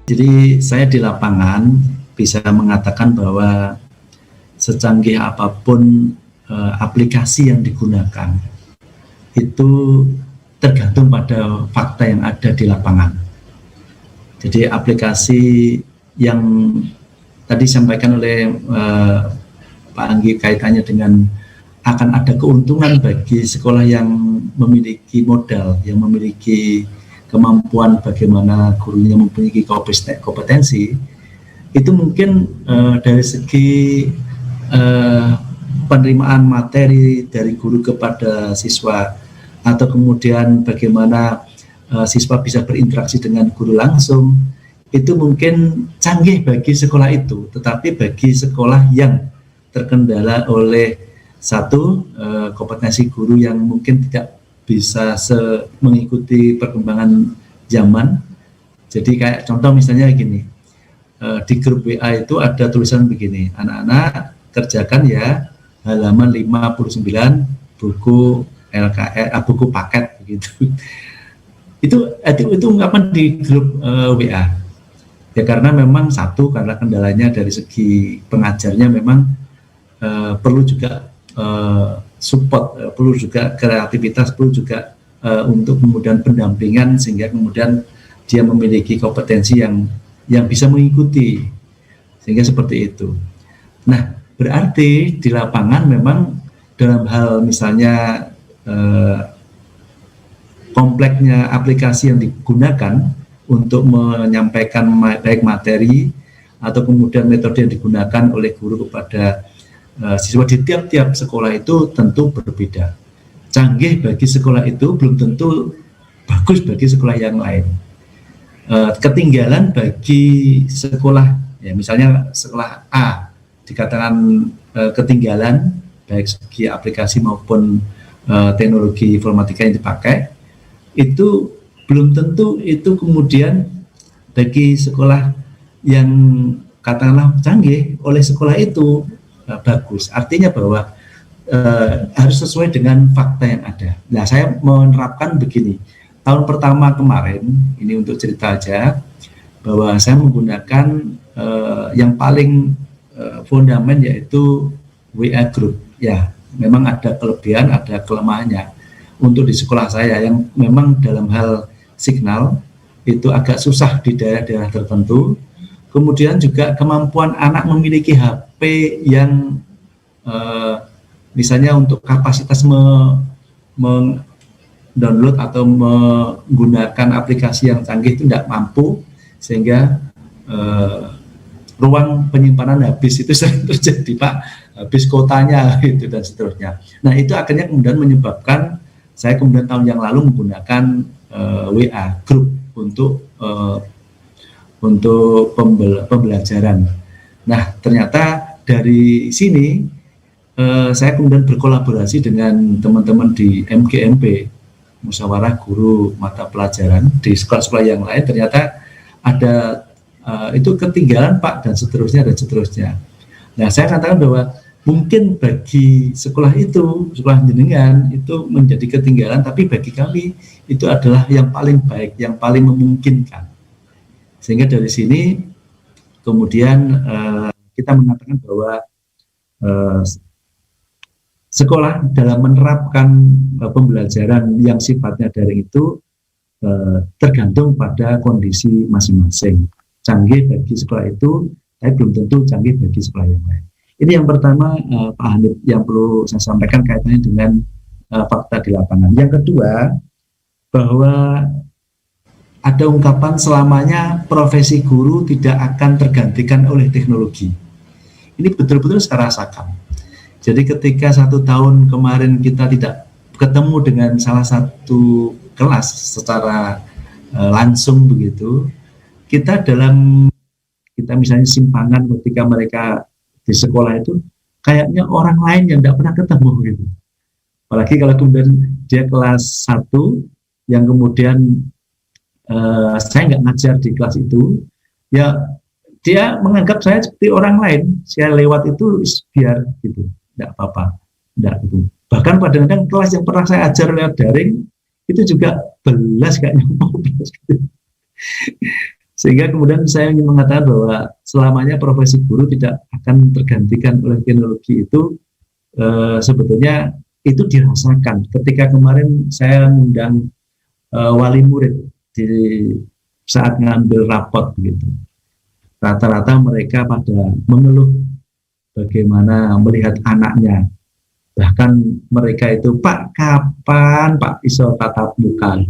Jadi saya di lapangan bisa mengatakan bahwa secanggih apapun aplikasi yang digunakan itu tergantung pada fakta yang ada di lapangan. Jadi aplikasi yang tadi disampaikan oleh Pak Anggi kaitannya dengan akan ada keuntungan bagi sekolah yang memiliki modal, yang memiliki kemampuan bagaimana gurunya mempunyai kompetensi, itu mungkin dari segi penerimaan materi dari guru kepada siswa, atau kemudian bagaimana siswa bisa berinteraksi dengan guru langsung, itu mungkin canggih bagi sekolah itu. Tetapi bagi sekolah yang terkendala oleh satu kompetensi guru yang mungkin tidak bisa mengikuti perkembangan zaman. Jadi kayak contoh misalnya gini, di grup WA itu ada tulisan begini, anak-anak kerjakan ya halaman 59 buku LKR, buku paket begitu. Itu ungkapan di grup WA. Ya karena memang satu, karena kendalanya dari segi pengajarnya memang perlu juga support, perlu juga kreativitas, perlu juga untuk kemudian pendampingan sehingga kemudian dia memiliki kompetensi yang bisa mengikuti, sehingga seperti itu. Nah, berarti di lapangan memang dalam hal misalnya kompleksnya aplikasi yang digunakan untuk menyampaikan baik materi atau kemudian metode yang digunakan oleh guru kepada siswa di tiap-tiap sekolah itu tentu berbeda. Canggih bagi sekolah itu belum tentu bagus bagi sekolah yang lain. Ketinggalan bagi sekolah, ya misalnya sekolah A dikatakan ketinggalan baik segi aplikasi maupun teknologi informatika yang dipakai, itu belum tentu itu kemudian bagi sekolah yang katakanlah canggih oleh sekolah itu bagus. Artinya bahwa harus sesuai dengan fakta yang ada. Nah, saya menerapkan begini. Tahun pertama kemarin, ini untuk cerita aja, bahwa saya menggunakan yang paling fundament yaitu WA Group. Ya, memang ada kelebihan, ada kelemahannya. Untuk di sekolah saya yang memang dalam hal signal itu agak susah di daerah-daerah tertentu. Kemudian juga kemampuan anak memiliki HP yang misalnya untuk kapasitas download atau menggunakan aplikasi yang canggih itu tidak mampu, sehingga ruang penyimpanan habis itu sering terjadi, Pak, habis kotanya gitu dan seterusnya. Nah, itu akhirnya kemudian menyebabkan saya kemudian tahun yang lalu menggunakan WA Group untuk pembelajaran. Nah, ternyata dari sini saya kemudian berkolaborasi dengan teman-teman di MGMP, Musyawarah Guru Mata Pelajaran, di sekolah-sekolah yang lain. Ternyata ada itu ketinggalan, Pak, dan seterusnya dan seterusnya. Nah, saya katakan bahwa mungkin bagi sekolah itu, sekolah jenengan itu menjadi ketinggalan, tapi bagi kami itu adalah yang paling baik, yang paling memungkinkan. Sehingga dari sini kemudian kita mengatakan bahwa sekolah dalam menerapkan pembelajaran yang sifatnya daring itu tergantung pada kondisi masing-masing. Canggih bagi sekolah itu, tapi belum tentu canggih bagi sekolah yang lain. Ini yang pertama, Pak Hanif, yang perlu saya sampaikan kaitannya dengan fakta di lapangan. Yang kedua, bahwa ada ungkapan selamanya profesi guru tidak akan tergantikan oleh teknologi. Ini betul-betul saya rasakan. Jadi ketika 1 tahun kemarin kita tidak ketemu dengan salah satu kelas secara langsung begitu, kita misalnya simpangan ketika mereka di sekolah itu kayaknya orang lain yang tidak pernah ketemu gitu. Apalagi kalau kemudian dia kelas 1 yang kemudian saya nggak ngajar di kelas itu, ya dia menganggap saya seperti orang lain. Saya lewat itu biar gitu, tidak apa-apa, tidak gitu. Bahkan kadang-kadang kelas yang pernah saya ajar lewat daring itu juga belas kayaknya gitu. Sehingga kemudian saya ingin mengatakan bahwa selamanya profesi guru tidak akan tergantikan oleh teknologi itu. Sebetulnya itu dirasakan ketika kemarin saya mengundang wali murid di saat ngambil rapot gitu. Rata-rata mereka pada mengeluh bagaimana melihat anaknya. Bahkan mereka itu, Pak, kapan Pak iso tatap muka?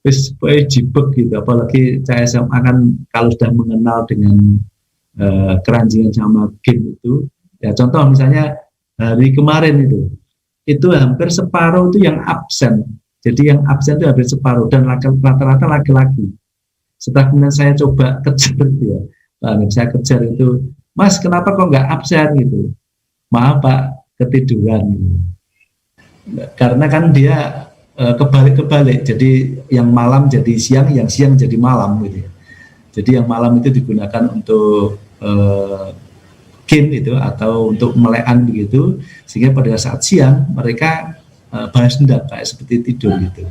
Terus jibek gitu, apalagi saya SMA kan kalau sudah mengenal dengan keranjingan sama game itu, ya contoh misalnya hari kemarin itu hampir separuh itu yang absen. Jadi yang absen itu hampir separuh dan rata-rata laki-laki. Setelah kemudian saya coba kejar ya, saya kejar itu, Mas kenapa kok nggak absen gitu? Maaf Pak, ketiduran gitu. Karena kan dia kebalik-kebalik, jadi yang malam jadi siang, yang siang jadi malam gitu. Jadi yang malam itu digunakan untuk game itu atau untuk melekan begitu, sehingga pada saat siang mereka balas dendam kayak seperti tidur gitu,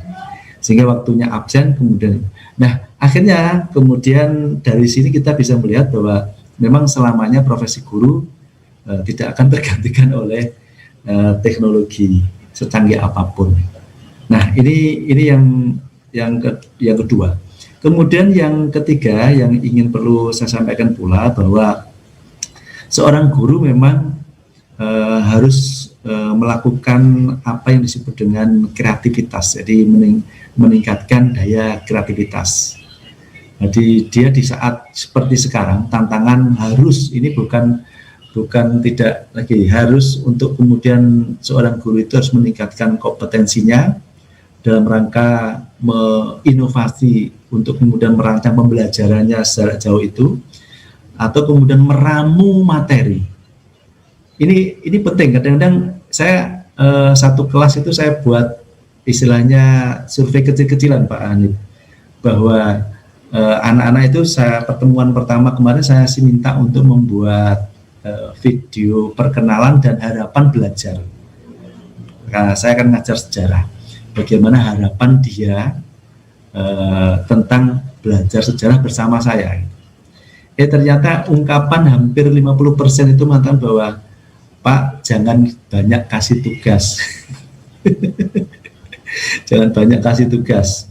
sehingga waktunya absen kemudian. Nah akhirnya kemudian dari sini kita bisa melihat bahwa memang selamanya profesi guru tidak akan tergantikan oleh teknologi secanggih apapun. Nah ini yang kedua. Kemudian yang ketiga yang ingin perlu saya sampaikan pula bahwa seorang guru memang harus melakukan apa yang disebut dengan kreativitas, jadi meningkatkan daya kreativitas. Jadi dia di saat seperti sekarang tantangan harus ini bukan tidak lagi harus untuk kemudian seorang guru itu harus meningkatkan kompetensinya dalam rangka menginovasi untuk kemudian merancang pembelajarannya secara jauh itu, atau kemudian meramu materi. Ini penting. Kadang-kadang saya satu kelas itu saya buat istilahnya survei kecil-kecilan Pak Hanif, bahwa anak-anak itu saya pertemuan pertama kemarin saya minta untuk membuat video perkenalan dan harapan belajar. Nah, saya akan ngajar sejarah, bagaimana harapan dia tentang belajar sejarah bersama saya. Ternyata ungkapan hampir 50% itu mengatakan bahwa Pak jangan banyak kasih tugas. Jangan banyak kasih tugas,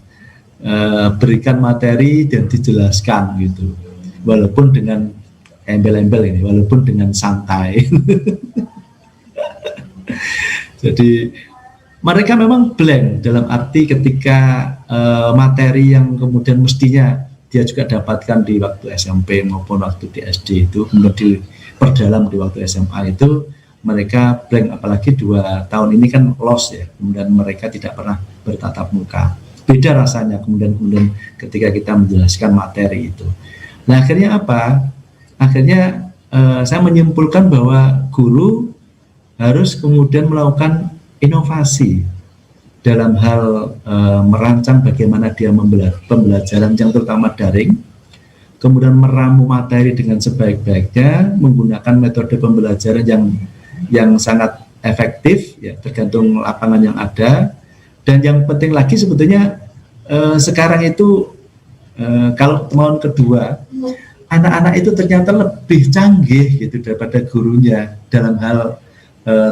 berikan materi dan dijelaskan gitu, walaupun dengan embel-embel ini, walaupun dengan santai. Jadi mereka memang blank dalam arti ketika materi yang kemudian mestinya dia juga dapatkan di waktu SMP maupun waktu di SD itu kemudian diperdalam di waktu SMA itu mereka blank, apalagi 2 tahun ini kan lost ya, kemudian mereka tidak pernah bertatap muka. Beda rasanya kemudian ketika kita menjelaskan materi itu. Nah akhirnya apa? Akhirnya saya menyimpulkan bahwa guru harus kemudian melakukan inovasi dalam hal merancang bagaimana dia pembelajaran yang terutama daring, kemudian meramu materi dengan sebaik-baiknya, menggunakan metode pembelajaran yang sangat efektif, ya tergantung lapangan yang ada. Dan yang penting lagi sebetulnya sekarang itu kalau tahun kedua, anak-anak itu ternyata lebih canggih gitu daripada gurunya dalam hal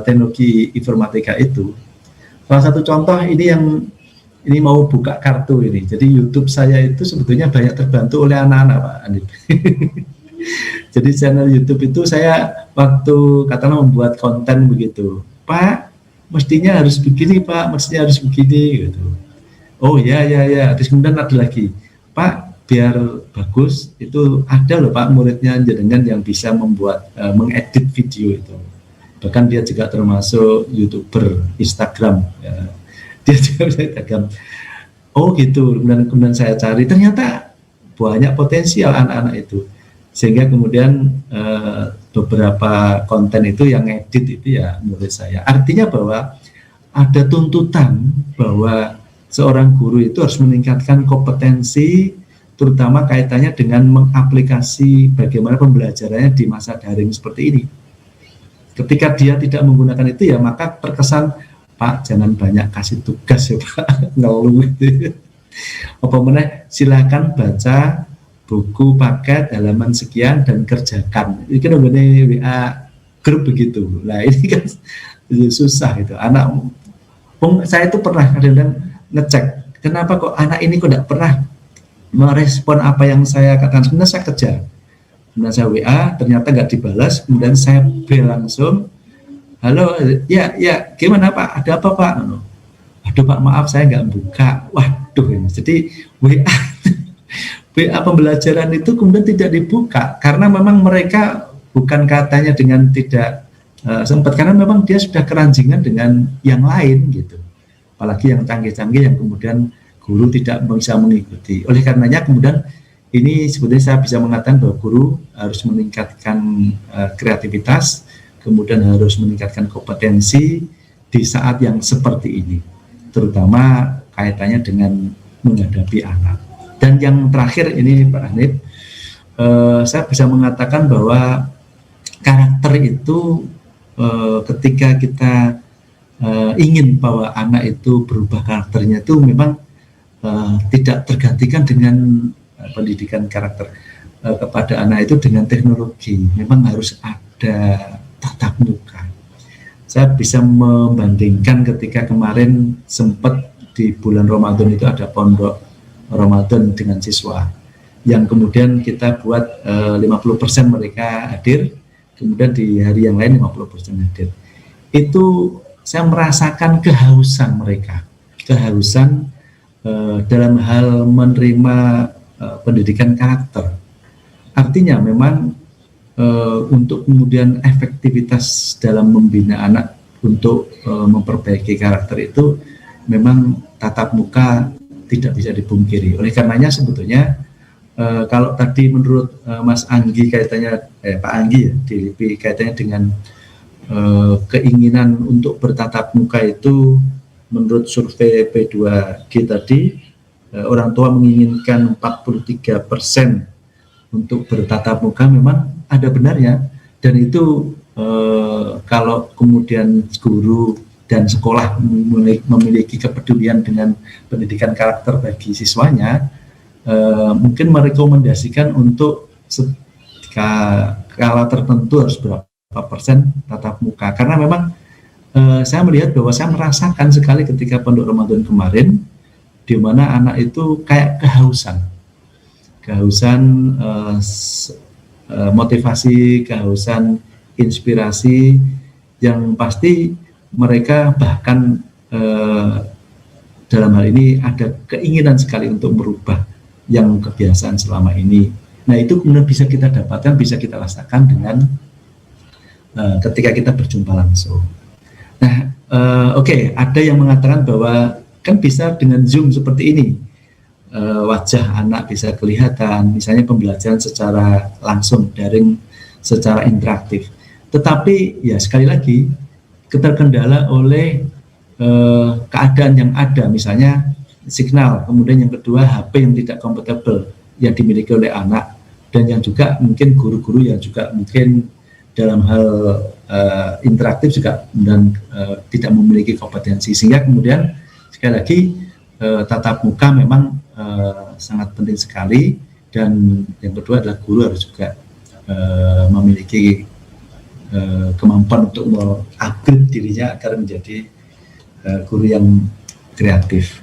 teknologi informatika itu. Salah satu contoh ini mau buka kartu ini. Jadi YouTube saya itu sebetulnya banyak terbantu oleh anak-anak Pak Anip. Jadi channel YouTube itu saya waktu katakanlah membuat konten begitu, Pak, mestinya harus begini Pak, mestinya harus begini gitu. Oh ya. Terus kemudian ada lagi, Pak, biar bagus itu ada loh Pak muridnya jenengan yang bisa membuat mengedit video itu. Bahkan dia juga termasuk YouTuber Instagram ya. Dia juga bisa Instagram. Oh gitu, kemudian saya cari ternyata banyak potensial anak-anak itu, sehingga kemudian beberapa konten itu yang edit itu ya murid saya. Artinya bahwa ada tuntutan bahwa seorang guru itu harus meningkatkan kompetensi, terutama kaitannya dengan mengaplikasi bagaimana pembelajarannya di masa daring seperti ini. Ketika dia tidak menggunakan itu ya maka terkesan, Pak jangan banyak kasih tugas ya Pak, ngeluh gitu. Apa meneh, silakan baca buku paket halaman sekian dan kerjakan. Ini kan WA grup begitu. Nah ini kan susah itu. Saya itu pernah kadang-kadang ngecek, kenapa kok anak ini kok tidak pernah merespon apa yang saya katakan. Sebenarnya saya kejar, kemudian saya WA, ternyata nggak dibalas, kemudian saya bel langsung, halo, ya, gimana Pak, ada apa Pak? Aduh Pak, maaf saya nggak buka. Waduh, jadi WA pembelajaran itu kemudian tidak dibuka, karena memang mereka bukan katanya dengan tidak sempat, karena memang dia sudah keranjingan dengan yang lain gitu, apalagi yang canggih-canggih yang kemudian guru tidak bisa mengikuti. Oleh karenanya kemudian ini sebetulnya saya bisa mengatakan bahwa guru harus meningkatkan kreativitas, kemudian harus meningkatkan kompetensi di saat yang seperti ini, terutama kaitannya dengan menghadapi anak. Dan yang terakhir ini Pak Hanif, saya bisa mengatakan bahwa karakter itu ketika kita ingin bahwa anak itu berubah karakternya, itu memang tidak tergantikan dengan pendidikan karakter kepada anak itu dengan teknologi. Memang harus ada tatap muka. Saya bisa membandingkan ketika kemarin sempat di bulan Ramadan itu ada pondok Ramadan dengan siswa yang kemudian kita buat 50% mereka hadir, kemudian di hari yang lain 50% hadir. Itu saya merasakan kehausan mereka, kehausan dalam hal menerima pendidikan karakter. Artinya memang untuk kemudian efektivitas dalam membina anak untuk memperbaiki karakter itu memang tatap muka tidak bisa dipungkiri. Oleh karenanya sebetulnya kalau tadi menurut Mas Anggi kaitannya Pak Anggi ya di LIPI kaitannya dengan keinginan untuk bertatap muka itu, menurut survei P2G tadi orang tua menginginkan 43% untuk bertatap muka, memang ada benarnya, dan itu kalau kemudian guru dan sekolah memiliki kepedulian dengan pendidikan karakter bagi siswanya, mungkin merekomendasikan untuk skala tertentu harus berapa persen tatap muka, karena memang saya melihat bahwa saya merasakan sekali ketika pondok Ramadan kemarin, di mana anak itu kayak kehausan motivasi, kehausan inspirasi, yang pasti mereka bahkan dalam hal ini ada keinginan sekali untuk merubah yang kebiasaan selama ini. Nah itu kemudian bisa kita dapatkan, bisa kita rasakan dengan ketika kita berjumpa langsung. Nah oke, ada yang mengatakan bahwa kan bisa dengan Zoom seperti ini, wajah anak bisa kelihatan, misalnya pembelajaran secara langsung, daring, secara interaktif. Tetapi ya sekali lagi keterkendala oleh keadaan yang ada, misalnya signal, kemudian yang kedua HP yang tidak kompatibel yang dimiliki oleh anak, dan yang juga mungkin guru-guru yang juga mungkin dalam hal interaktif juga dan tidak memiliki kompetensi, sehingga kemudian sekali lagi tatap muka memang sangat penting sekali, dan yang kedua adalah guru harus juga memiliki kemampuan untuk mengupgrade dirinya agar menjadi guru yang kreatif.